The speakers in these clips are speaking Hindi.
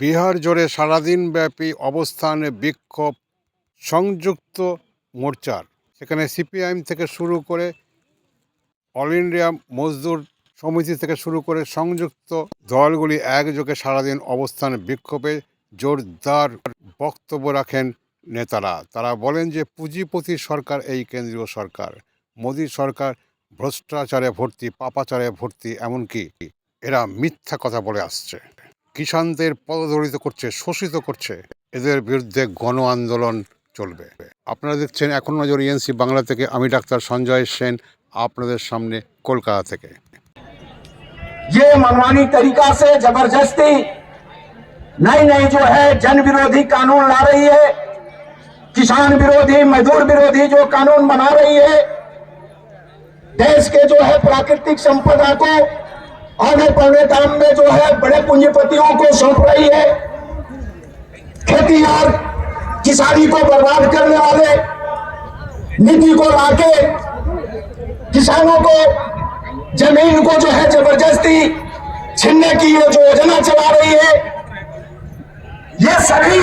বিহার জুড়ে সারাদিনব্যাপী অবস্থানে বিক্ষোভ সংযুক্ত মোর্চার। সেখানে সিপিআইএম থেকে শুরু করে অল ইন্ডিয়া মজদুর সমিতি থেকে শুরু করে সংযুক্ত দলগুলি একযোগে সারাদিন অবস্থান বিক্ষোভে জোরদার বক্তব্য রাখেন নেতারা। তারা বলেন যে পুঁজিপতি সরকার এই কেন্দ্রীয় সরকার, মোদী সরকার ভ্রষ্টাচারে ভর্তি, পাপাচারে ভর্তি, এমনকি এরা মিথ্যা কথা বলে আসছে, কিষাণদের পদদলিত করছে, শোষিত করছে। এদের বিরুদ্ধে গণ আন্দোলন চলবে। আপনারা দেখছেন এখন নজর ইএনসি বাংলা থেকে। আমি ডাক্তার সঞ্জয় সেন আপনাদের সামনে কলকাতা থেকে। ये मनमानी तरीका से जबरदस्ती नई नई जो है जन विरोधी कानून ला रही है, किसान विरोधी, मजदूर विरोधी जो कानून बना रही है, देश के जो है प्राकृतिक संपदा को आने पड़ने दाम में जो है बड़े पूंजीपतियों को सौंप रही है। खेती और किसानी को बर्बाद करने वाले नीति को लाके किसानों को जमीन को जो है जबरदस्ती छीनने की ये जो योजना चला रही है, ये सभी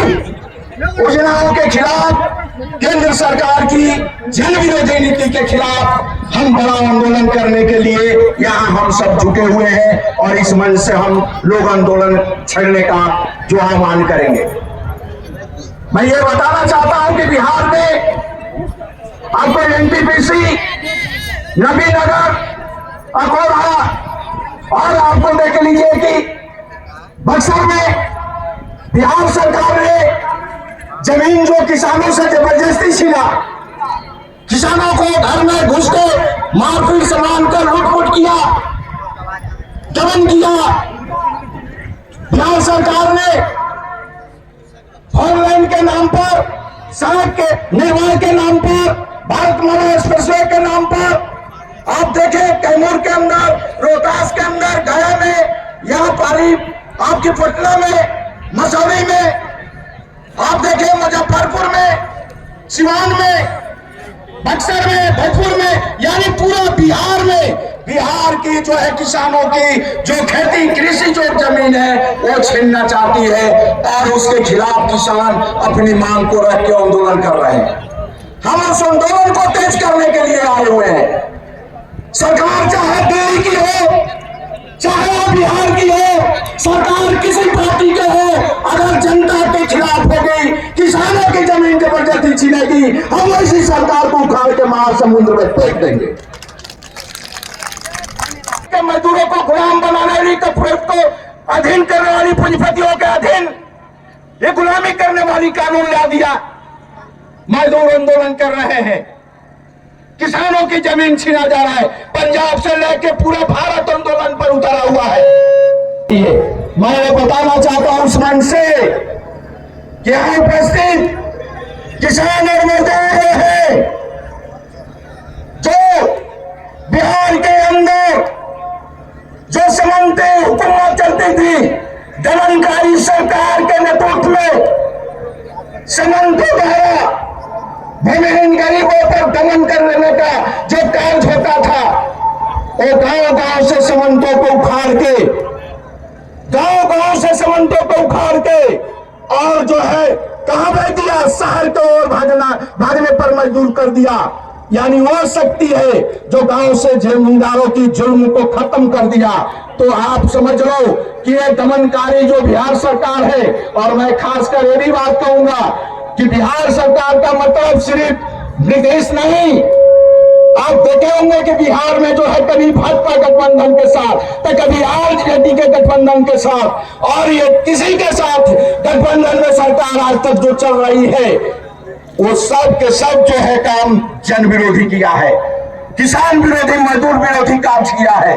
योजनाओं के खिलाफ, केंद्र सरकार की जन विरोधी नीति के खिलाफ हम बड़ा आंदोलन करने के लिए यहाँ हम सब जुटे हुए हैं और इस मंच से हम लोग आंदोलन छेड़ने का जो आह्वान करेंगे। मैं ये बताना चाहता हूं कि बिहार में आपको एनटीपीसी, नबीनगर, अकोला और आपको देख लीजिए कि बक्सर में बिहार सरकार ने जमीन जो किसानों से जबरदस्ती छीना, किसानों को घर में घुस के मारपीट से मारकर लूटपुट किया, दमन किया। बिहार सरकार ने फोर लाइन के नाम पर, सड़क के निर्माण के नाम पर, भारतमाला एक्सप्रेसवे के नाम पर, आप देखें कैमूर के अंदर, रोहतास के अंदर, गया में, यहाँ पारी आपकी पटना में, मसौरी में, आप देखें मुजफ्फरपुर में, सिवान में, बक्सर में, भोजपुर में, यानी पूरा बिहार में, बिहार की जो है किसानों की जो खेती कृषि जो जमीन है वो छीनना चाहती है और उसके खिलाफ किसान अपनी मांग को रख के आंदोलन कर रहे हैं। हम उस आंदोलन को तेज करने के लिए आए हुए हैं। सरकार चाहे दिल्ली की हो, चाहे बिहार की हो, सरकार किसी पार्टी के हो, अगर जनता के खिलाफ होगी, किसानों की जमीन जबरदस्ती छीनेगी, हम ऐसी सरकार को उखाड़ के महासमुद्र में फेंक देंगे। मजदूरों को गुलाम बनाने वाली को अधीन करने वाली पूंजीपतियों के अधीन ये गुलामी करने वाली कानून ला दिया। मजदूर आंदोलन कर रहे हैं, किसानों की जमीन छीना जा रहा है, पंजाब से लेकर पूरा भारत आंदोलन पर उतरा हुआ है। मैं बताना चाहता हूं उस मंच से कि यहां उपस्थित किसान और मजदूर हैं जो बिहार के अंदर जो समन्वय हुकूमत चलती थी, दमनकारी सरकार के नेतृत्व में समन्वय द्वारा भूमिहीन गरीबों पर दमन करने का जो कार्य होता था, वो गांव-गांव से समन्वयों को उखाड़ के, गांव-गांव से समन्वयों को उखाड़ के और जो है कहां भेज दिया, शहर को ओर भागने पर मजबूर कर दिया। यानी वो शक्ति है जो गांव से जमींदारों की जुल्म को खत्म कर दिया। तो आप समझ लो कि ये दमनकारी जो बिहार सरकार है, और मैं खासकर ये भी बात कहूंगा कि बिहार सरकार का मतलब सिर्फ नीतीश नहीं। आप देखे होंगे कि बिहार में जो है कभी भाजपा गठबंधन के साथ, तो कभी आरजेडी के गठबंधन के साथ, और ये किसी के साथ गठबंधन में सरकार आज तक जो चल रही है, वो सब के सब जो है काम जन विरोधी किया है, किसान विरोधी, मजदूर विरोधी काम किया है।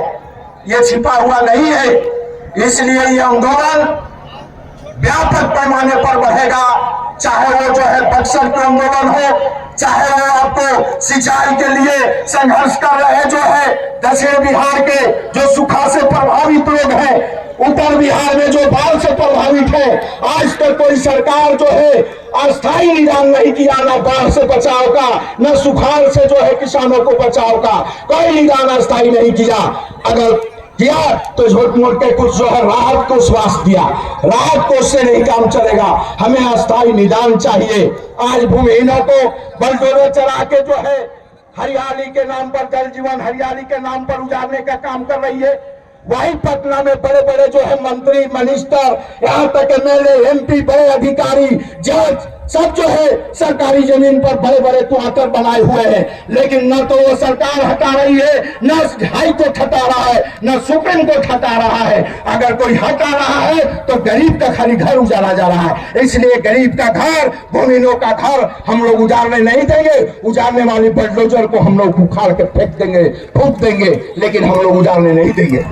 ये छिपा हुआ नहीं है। इसलिए ये आंदोलन व्यापक पैमाने पर बढ़ेगा, चाहे वो जो है बक्सर का आंदोलन हो, चाहे वो आपको सिंचाई के लिए संघर्ष कर रहे जो है दक्षिण बिहार के जो सूखा से प्रभावित लोग हैं, उत्तर बिहार में जो बाढ़ से प्रभावित है, आज तक कोई सरकार जो है अस्थायी निदान नहीं किया, ना बाढ़ से बचाव का, न सुखाड़ से जो है किसानों को बचाव का कोई निदान अस्थायी नहीं किया। अगर किया तो झूठ मूठ के कुछ जो है राहत को श्वास दिया। राहत कोष से नहीं काम चलेगा, हमें अस्थायी निदान चाहिए। आज भूमिहीनों को बलडोजर चला के जो है हरियाली के नाम पर, जल जीवन हरियाली के नाम पर उजाड़ने का काम कर रही है। वही पटना में बड़े बड़े जो है मंत्री, मिनिस्टर, यहाँ तक एमएलए, एमपी, बड़े अधिकारी, जज सब जो है सरकारी जमीन पर बड़े बड़े क्वार्टर बनाए हुए हैं, लेकिन न तो वो सरकार हटा रही है, न हाई कोर्ट हटा रहा है, न सुप्रीम कोर्ट हटा रहा है। अगर कोई हटा रहा है तो गरीब का खाली घर उजाड़ा जा रहा है। इसलिए गरीब का घर, भूमिहीनों का घर हम लोग उजाड़ने नहीं देंगे। उजाड़ने वाली बलडोजर को हम लोग उखाड़ के फेंक देंगे, फूंक देंगे, लेकिन हम लोग उजाड़ने नहीं देंगे।